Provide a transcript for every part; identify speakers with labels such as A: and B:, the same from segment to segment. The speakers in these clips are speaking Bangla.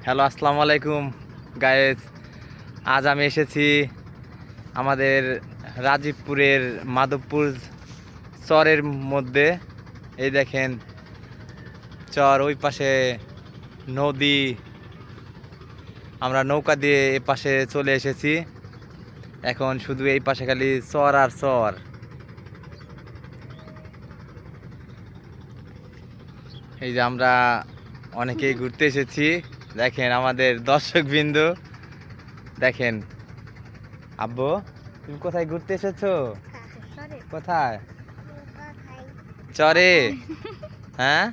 A: হ্যালো, আসসালামু আলাইকুম গায়েস। আজ আমি এসেছি আমাদের রাজীবপুরের মাধবপুর চরের মধ্যে। এই দেখেন চর, ওই পাশে নদী। আমরা নৌকা দিয়ে এ পাশে চলে এসেছি। এখন শুধু এই পাশে খালি চর আর চর। এই যে আমরা অনেকেই ঘুরতে এসেছি। দেখেন আমাদের দর্শকবৃন্দ, দেখেন। আব্বু, তুমি কোথায় ঘুরতে এসেছো? কোথায়? চরে। হ্যাঁ,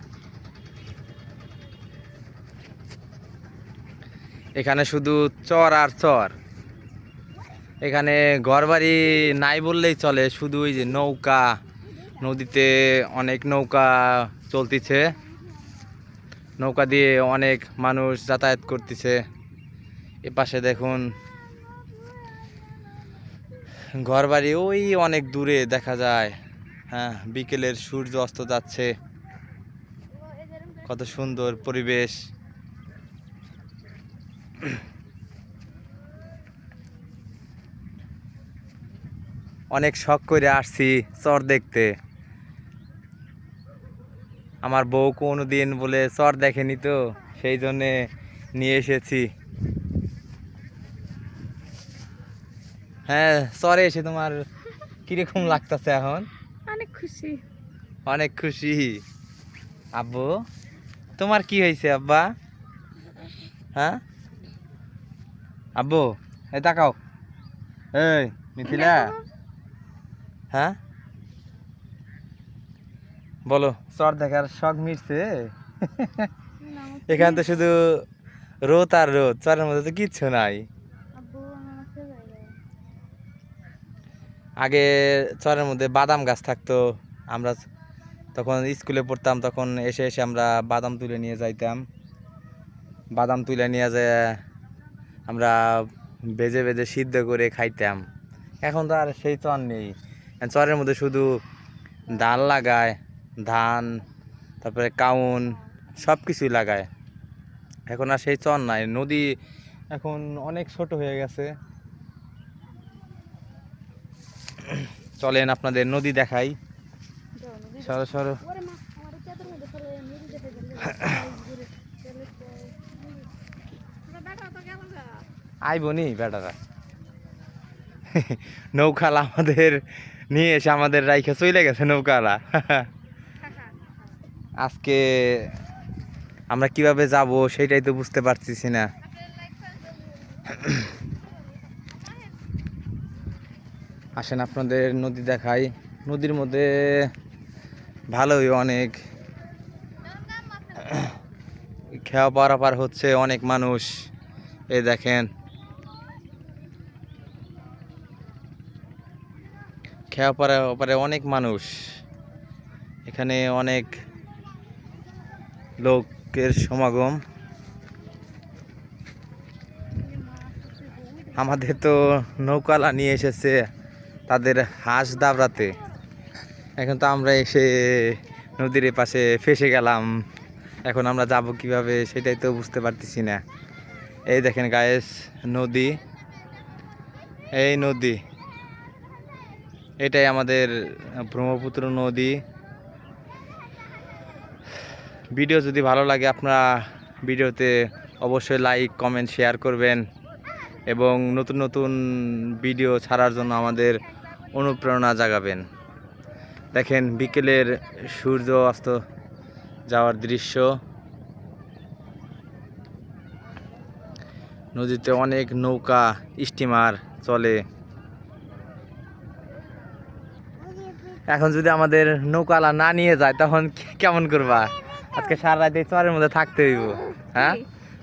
A: এখানে শুধু চর আর চর। এখানে ঘরবাড়ি নাই বললেই চলে, শুধু ওই যে নৌকা, নদীতে অনেক নৌকা চলতিছে। নৌকা দিয়ে অনেক মানুষ যাতায়াত করতেছে। এ পাশে দেখুন ঘরবাড়ি ওই অনেক দূরে দেখা যায়। হ্যাঁ, বিকেলের সূর্য অস্ত যাচ্ছে, কত সুন্দর পরিবেশ। অনেক শখ করে আসছি চর দেখতে। আমার বউ কোনোদিন বলে চর দেখেনি, তো সেই জন্যে নিয়ে এসেছি। হ্যাঁ, চরে এসে তোমার কিরকম লাগতেছে এখন?
B: অনেক খুশি।
A: অনেক খুশি। আব্বু, তোমার কি হয়েছে আব্বা? হ্যাঁ আব্বু, এই তাকাও। এই মিথিলা, হ্যাঁ বলো, চর দেখার শখ মিটছে? এখানে তো শুধু রোদ আর রোদ, চরের মধ্যে তো কিচ্ছু নাই। আগে চরের মধ্যে বাদাম গাছ থাকতো। আমরা তখন স্কুলে পড়তাম, তখন এসে এসে আমরা বাদাম তুলে নিয়ে যাইতাম। বাদাম তুলে নিয়ে যায় আমরা ভেজে ভেজে সিদ্ধ করে খাইতাম। এখন তো আর সেই চর নেই। চরের মধ্যে শুধু ধান লাগায়, ধান, তারপরে কাউন, সব কিছুই লাগায়। এখন আর সেই চর নাই। নদী এখন অনেক ছোট হয়ে গেছে। চলেন আপনাদের নদী দেখাই। সরো সরো। আইবনি বেটারা। নৌকালা আমাদের নিয়ে এসে আমাদের রাইখা চলে গেছে নৌকালা। আজকে আমরা কিভাবে যাব সেটাই তো বুঝতে পারতেছি না। আসেন আপনাদের নদী দেখাই। নদীর মধ্যে ভালোই অনেক খেয়া পারাপার হচ্ছে, অনেক মানুষ। এই দেখেন খেয়া পারাপারে অনেক মানুষ। এখানে অনেক লোকের সমাগম। আমাদের তো নৌকালা নিয়ে এসেছে তাদের হাঁস দাবড়াতে। এখন তো আমরা এসে নদীর পাশে ফেসে গেলাম। এখন আমরা যাব কিভাবে সেটাই তো বুঝতে পারতেছি না। এই দেখেন গায়েস, নদী, এই নদী, এটাই আমাদের ব্রহ্মপুত্র নদী। ভিডিও যদি ভালো লাগে আপনারা ভিডিওতে অবশ্যই লাইক, কমেন্ট, শেয়ার করবেন এবং নতুন নতুন ভিডিও ছাড়ার জন্য আমাদের অনুপ্রেরণা জাগাবেন। দেখেন বিকেলের সূর্য অস্ত যাওয়ার দৃশ্য। নদীতে অনেক নৌকা, স্টিমার চলে। এখন যদি আমাদের নৌকালা না নিয়ে যায় তখন কেমন করবা? আজকে সারা রাত এই চরের মধ্যে থাকতে হইব। হ্যাঁ,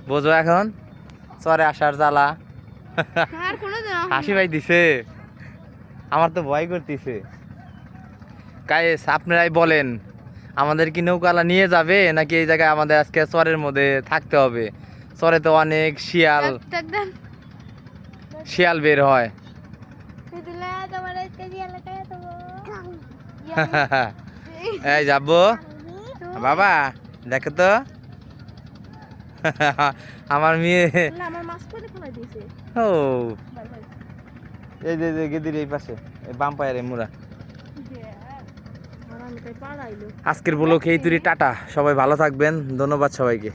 A: বোঝো এখন চরে আসার জ্বালা। হাসি ভাই দিছে, আমার তো ভয় করতেছে। গাইস, আপনারাই বলেন আমাদের কি নৌকালা নিয়ে যাবে নাকি এই জায়গায় আমাদের আজকে চরের মধ্যে থাকতে হবে? চরে তো অনেক শিয়াল শিয়াল বের হয়। এই যাবো বাবা, দেখো তো। আমার মেয়ে
B: না আমার মাছ পরে ফেলাই দিয়েছে
A: ও
B: ভাই ভাই
A: এই যে গেদির এই পাশে এই বাম পায়ের মুড়া।
B: আর আমি তাই পাড়াইলো
A: আজকের ব্লগ এই তুরি টাটা, সবাই ভালো থাকবেন, ধন্যবাদ সবাইকে।